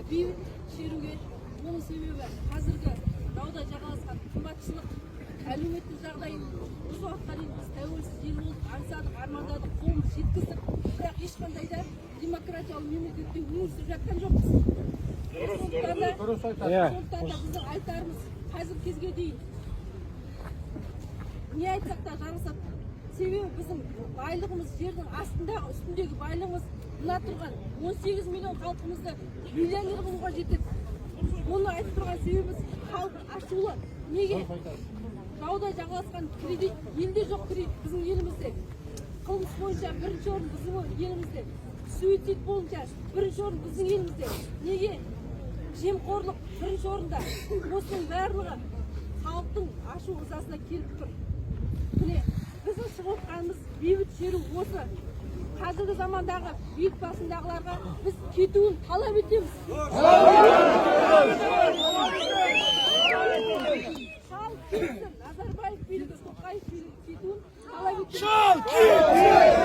бейбіт шеруге оның себебі қазіргі дауда жағаласқан қымбатшылық, әлеуметтік жағдайын осы уақытқа дейін біз тәуелсіз ел болып аңсадық, армандадық, қолымыз жеткіздік, бірақ ешқандай да демократиялы мемлекетте өмір сүріп жатқан жоқпыз. Сондықтан да біздің айтарымыз қазіргі кезге дейін не айтсақ та жарасады. Себебі біздің байлығымыз жердің астында, үстіндегі байлығымыз мына тұрған 18 миллион халқымызды миллионер қылуға жетеді. Оны айтып тұрған себебіміз халық ашулы. Неге? Дауда жағаласқан кредит, елде жоқ кредит біздің елімізде. Қылмыс бойынша бірінші орын біздің елімізде. Суицид бойынша бірінші орын біздің елімізде. Неге? Жемқорлық бірінші орында. Осының барлығы халықтың ашу ызасына келіп тұр. Міне, біздің шығып отқанымыз бейбіт шеру осы. Қазіргі замандағы биік басындағыларға біз кетуін талап етеміз. Шал кетсін, Назарбаев билігі, Тоқаев билігі кетуін талап етеміз.